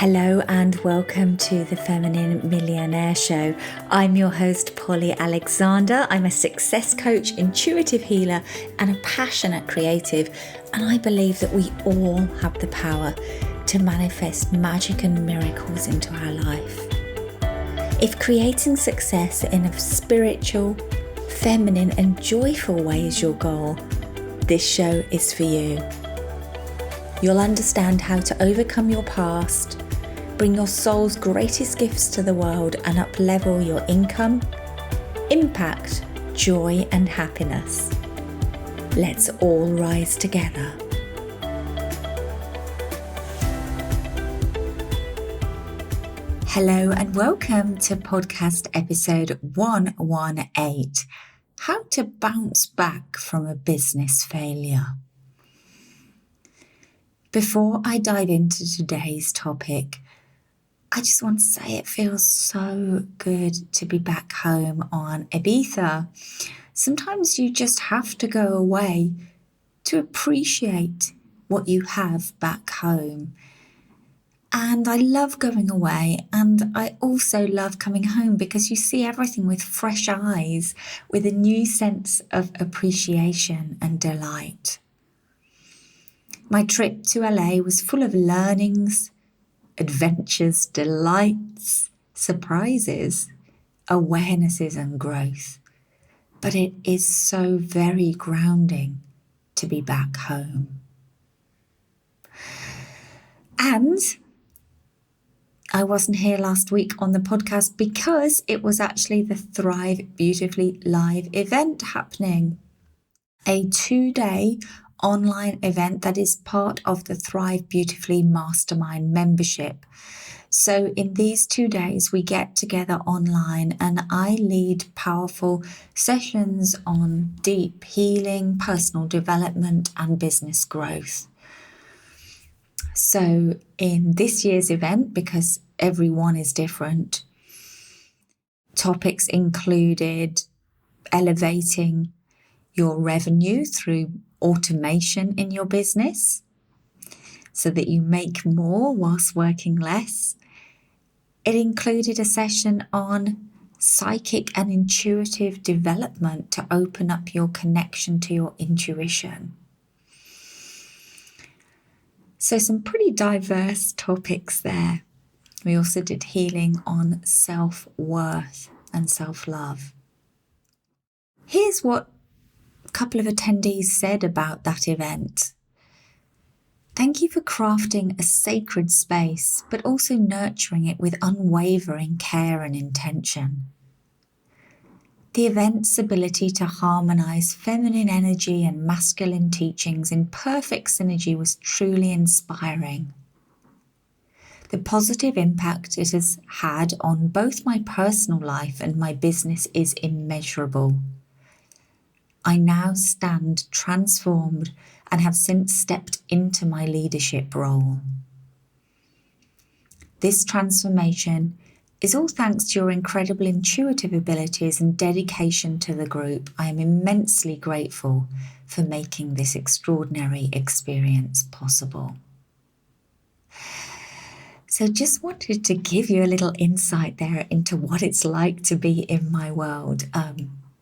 Hello and welcome to the Feminine Millionaire Show. I'm your host, Polly Alexander. I'm a success coach, intuitive healer, and a passionate creative. And I believe that we all have the power to manifest magic and miracles into our life. If creating success in a spiritual, feminine, and joyful way is your goal, this show is for you. You'll understand how to overcome your past, bring your soul's greatest gifts to the world, and up-level your income, impact, joy, and happiness. Let's all rise together. Hello and welcome to podcast episode 118, How to Bounce Back from a Business Failure. Before I dive into today's topic, I just want to say it feels so good to be back home on Ibiza. Sometimes you just have to go away to appreciate what you have back home. And I love going away, and I also love coming home because you see everything with fresh eyes, with a new sense of appreciation and delight. My trip to LA was full of learnings, adventures, delights, surprises, awarenesses and growth. But it is so very grounding to be back home. And I wasn't here last week on the podcast because it was actually the Thrive Beautifully live event happening. A 2-day online event that is part of the Thrive Beautifully Mastermind membership. So in these 2 days, we get together online and I lead powerful sessions on deep healing, personal development, and business growth. So in this year's event, because everyone is different, topics included elevating your revenue through automation in your business so that you make more whilst working less. It included a session on psychic and intuitive development to open up your connection to your intuition. So some pretty diverse topics there. We also did healing on self-worth and self-love. Here's what a couple of attendees said about that event. Thank you for crafting a sacred space, but also nurturing it with unwavering care and intention. The event's ability to harmonize feminine energy and masculine teachings in perfect synergy was truly inspiring. The positive impact it has had on both my personal life and my business is immeasurable. I now stand transformed and have since stepped into my leadership role. This transformation is all thanks to your incredible intuitive abilities and dedication to the group. I am immensely grateful for making this extraordinary experience possible. So just wanted to give you a little insight there into what it's like to be in my world.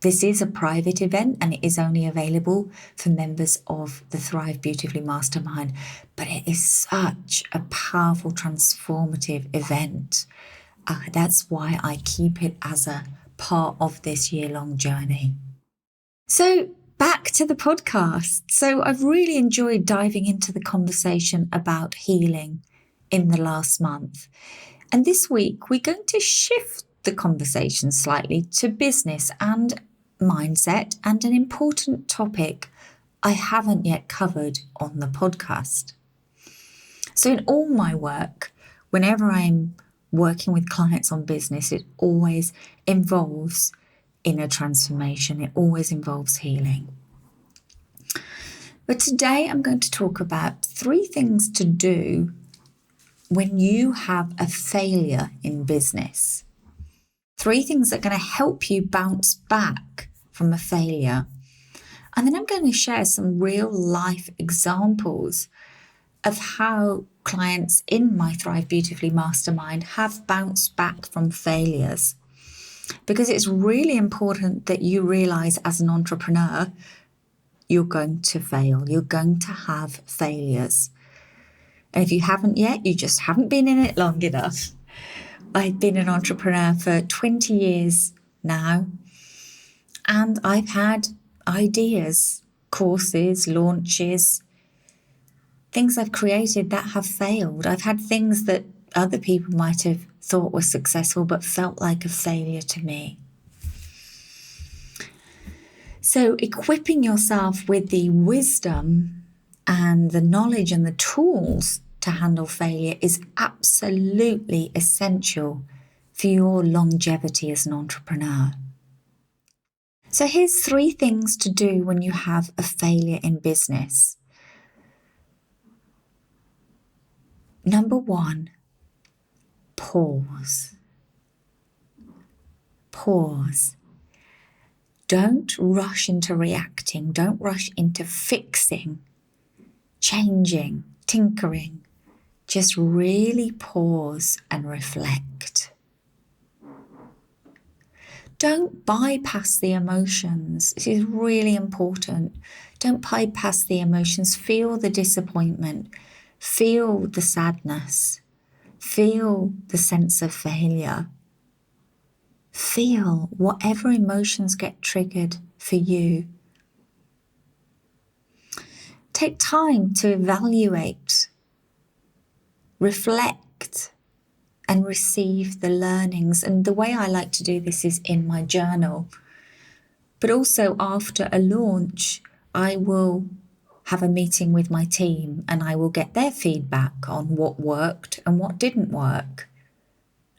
This is a private event and it is only available for members of the Thrive Beautifully Mastermind, but it is such a powerful, transformative event. That's why I keep it as a part of this year-long journey. So back to the podcast. So I've really enjoyed diving into the conversation about healing in the last month. And this week, we're going to shift the conversation slightly to business and mindset and an important topic I haven't yet covered on the podcast. So in all my work, whenever I'm working with clients on business, it always involves inner transformation. It always involves healing. But today I'm going to talk about 3 things to do when you have a failure in business. 3 things that are going to help you bounce back from a failure. And then I'm going to share some real life examples of how clients in my Thrive Beautifully Mastermind have bounced back from failures, because it's really important that you realize as an entrepreneur, you're going to fail. You're going to have failures. And if you haven't yet, you just haven't been in it long enough. I've been an entrepreneur for 20 years now, and I've had ideas, courses, launches, things I've created that have failed. I've had things that other people might have thought were successful but felt like a failure to me. So equipping yourself with the wisdom and the knowledge and the tools to handle failure is absolutely essential for your longevity as an entrepreneur. So here's 3 things to do when you have a failure in business. Number 1, pause. Pause. Don't rush into reacting. Don't rush into fixing, changing, tinkering. Just really pause and reflect. Don't bypass the emotions. This is really important. Don't bypass the emotions. Feel the disappointment. Feel the sadness. Feel the sense of failure. Feel whatever emotions get triggered for you. Take time to evaluate, reflect, and receive the learnings. And the way I like to do this is in my journal. But also after a launch, I will have a meeting with my team and I will get their feedback on what worked and what didn't work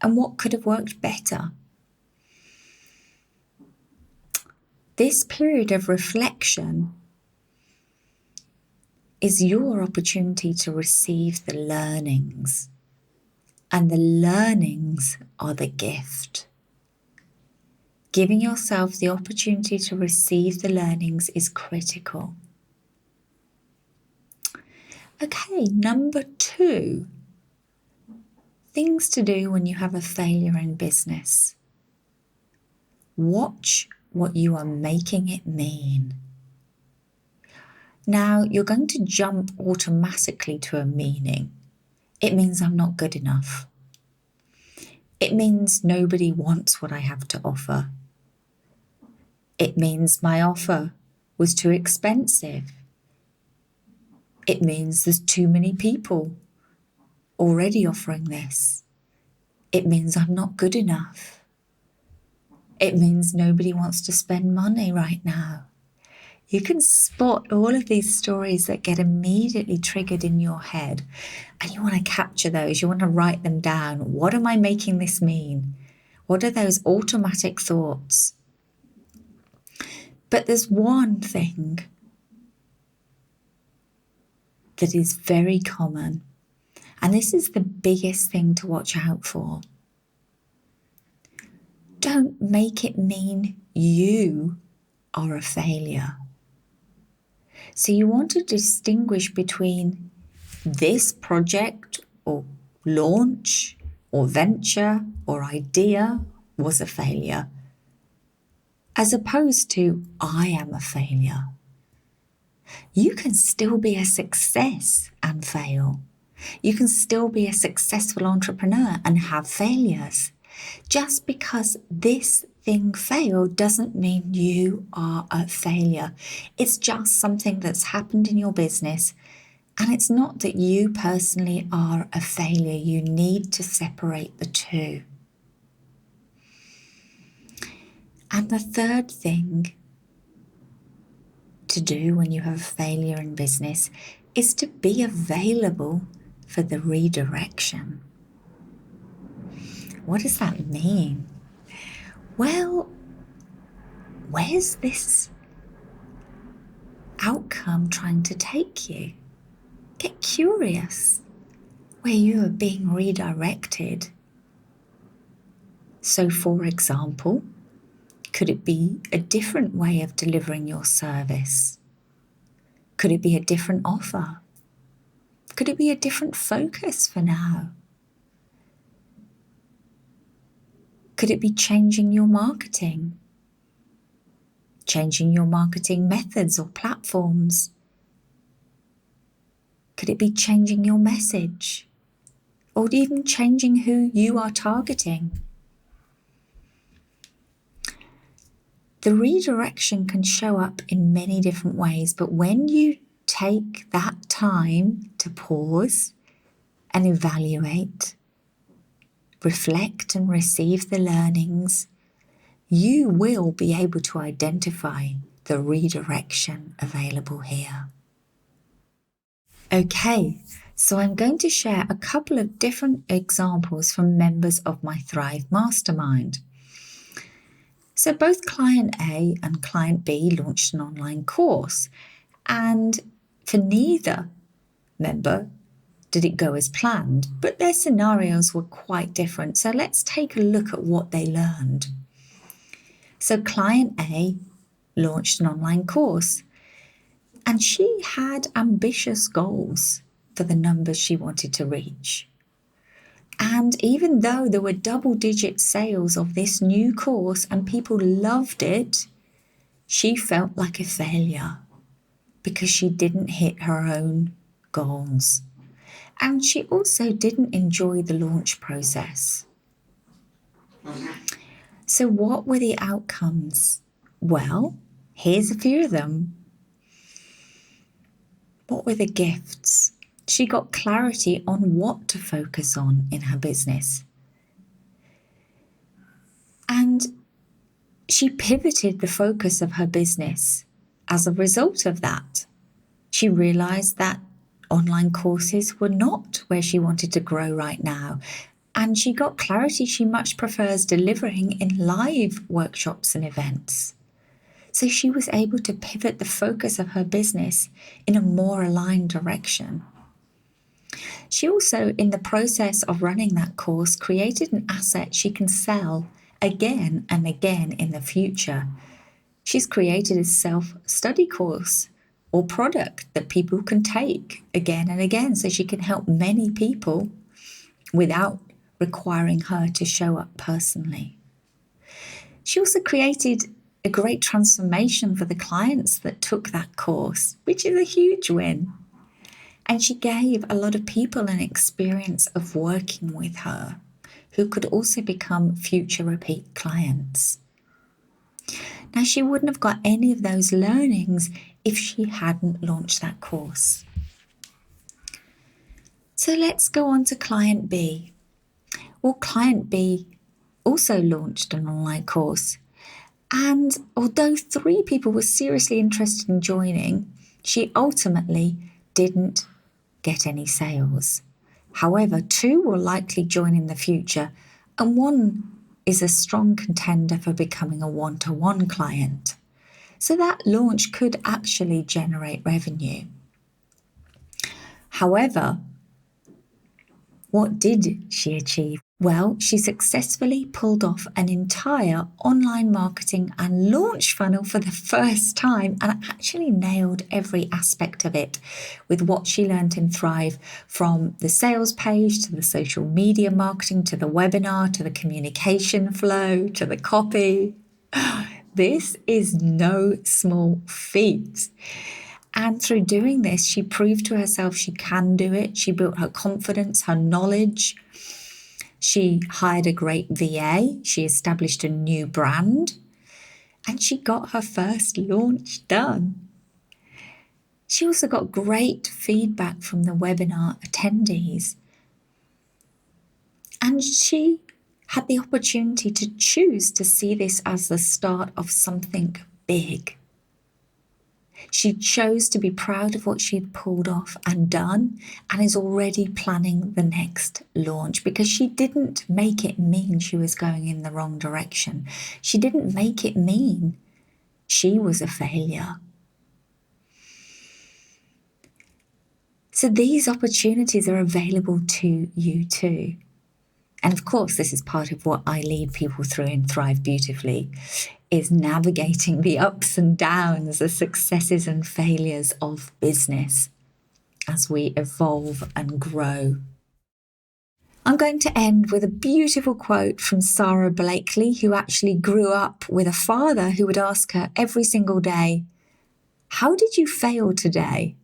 and what could have worked better. This period of reflection is your opportunity to receive the learnings. And the learnings are the gift. Giving yourself the opportunity to receive the learnings is critical. Okay, number 2, things to do when you have a failure in business. Watch what you are making it mean. Now, you're going to jump automatically to a meaning. It means I'm not good enough. It means nobody wants what I have to offer. It means my offer was too expensive. It means there's too many people already offering this. It means I'm not good enough. It means nobody wants to spend money right now. You can spot all of these stories that get immediately triggered in your head, and you want to capture those. You want to write them down. What am I making this mean? What are those automatic thoughts? But there's one thing that is very common, and this is the biggest thing to watch out for. Don't make it mean you are a failure. So you want to distinguish between this project or launch or venture or idea was a failure, as opposed to I am a failure. You can still be a success and fail. You can still be a successful entrepreneur and have failures. Just because this thing failed doesn't mean you are a failure. It's just something that's happened in your business, and it's not that you personally are a failure. You need to separate the two. And the third thing to do when you have a failure in business is to be available for the redirection. What does that mean? Well, where's this outcome trying to take you? Get curious where you are being redirected. So, for example, could it be a different way of delivering your service? Could it be a different offer? Could it be a different focus for now? Could it be changing your marketing? Changing your marketing methods or platforms? Could it be changing your message? Or even changing who you are targeting? The redirection can show up in many different ways, but when you take that time to pause and evaluate, reflect and receive the learnings, you will be able to identify the redirection available here. Okay, so I'm going to share a couple of different examples from members of my Thrive Mastermind. So both Client A and Client B launched an online course, and for neither member did it go as planned, but their scenarios were quite different. So let's take a look at what they learned. So Client A launched an online course, and she had ambitious goals for the numbers she wanted to reach. And even though there were double-digit sales of this new course and people loved it, she felt like a failure because she didn't hit her own goals. And she also didn't enjoy the launch process. So what were the outcomes? Well, here's a few of them. What were the gifts? She got clarity on what to focus on in her business. And she pivoted the focus of her business as a result of that. She realized that online courses were not where she wanted to grow right now. And she got clarity she much prefers delivering in live workshops and events. So she was able to pivot the focus of her business in a more aligned direction. She also, in the process of running that course, created an asset she can sell again and again in the future. She's created a self-study course or product that people can take again and again, so she can help many people without requiring her to show up personally. She also created a great transformation for the clients that took that course, which is a huge win. And she gave a lot of people an experience of working with her who could also become future repeat clients. Now, she wouldn't have got any of those learnings if she hadn't launched that course. So let's go on to Client B. Well, Client B also launched an online course. And although 3 people were seriously interested in joining, she ultimately didn't get any sales. However, 2 will likely join in the future, and 1 is a strong contender for becoming a one-to-one client. So that launch could actually generate revenue. However, what did she achieve? Well, she successfully pulled off an entire online marketing and launch funnel for the first time and actually nailed every aspect of it with what she learned in Thrive, from the sales page to the social media marketing to the webinar to the communication flow to the copy. This is no small feat. And through doing this, she proved to herself she can do it. She built her confidence, her knowledge. She hired a great VA. She established a new brand. And she got her first launch done. She also got great feedback from the webinar attendees. And she had the opportunity to choose to see this as the start of something big. She chose to be proud of what she had pulled off and done, and is already planning the next launch because she didn't make it mean she was going in the wrong direction. She didn't make it mean she was a failure. So these opportunities are available to you too. And of course, this is part of what I lead people through in Thrive Beautifully, is navigating the ups and downs, the successes and failures of business. as we evolve and grow. I'm going to end with a beautiful quote from Sarah Blakely, who actually grew up with a father who would ask her every single day, "How did you fail today?"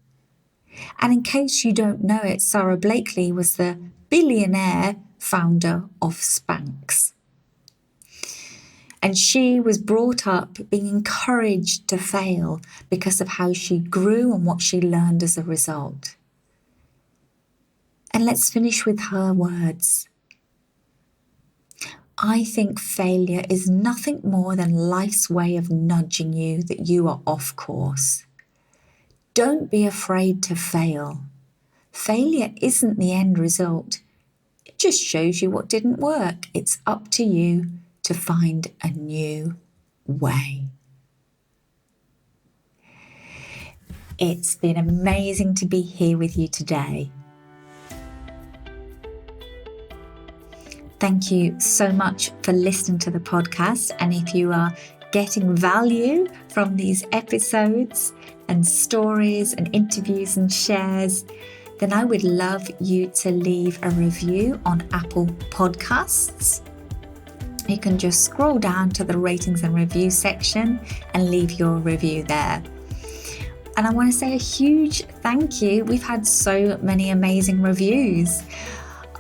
And in case you don't know it, Sarah Blakely was the billionaire founder of Spanx. And she was brought up being encouraged to fail because of how she grew and what she learned as a result. And let's finish with her words. "I think failure is nothing more than life's way of nudging you that you are off course. Don't be afraid to fail. Failure isn't the end result. It just shows you what didn't work. It's up to you to find a new way." It's been amazing to be here with you today. Thank you so much for listening to the podcast. And if you are getting value from these episodes and stories and interviews and shares, then I would love you to leave a review on Apple Podcasts. You can just scroll down to the ratings and review section and leave your review there. And I want to say a huge thank you. We've had so many amazing reviews.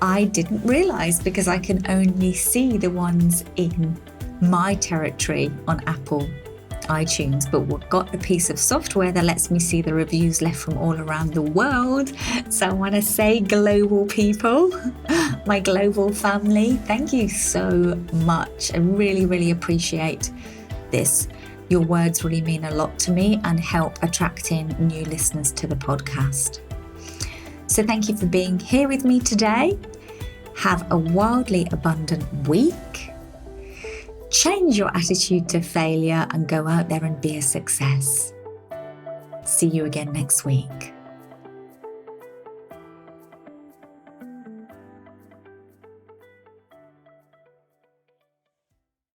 I didn't realise because I can only see the ones in my territory on Apple iTunes, but we've got a piece of software that lets me see the reviews left from all around the world. So I want to say, global people, my global family, thank you so much. I really, really appreciate this. Your words really mean a lot to me and help attracting new listeners to the podcast. So thank you for being here with me today. Have a wildly abundant week. Change your attitude to failure and go out there and be a success. See you again next week.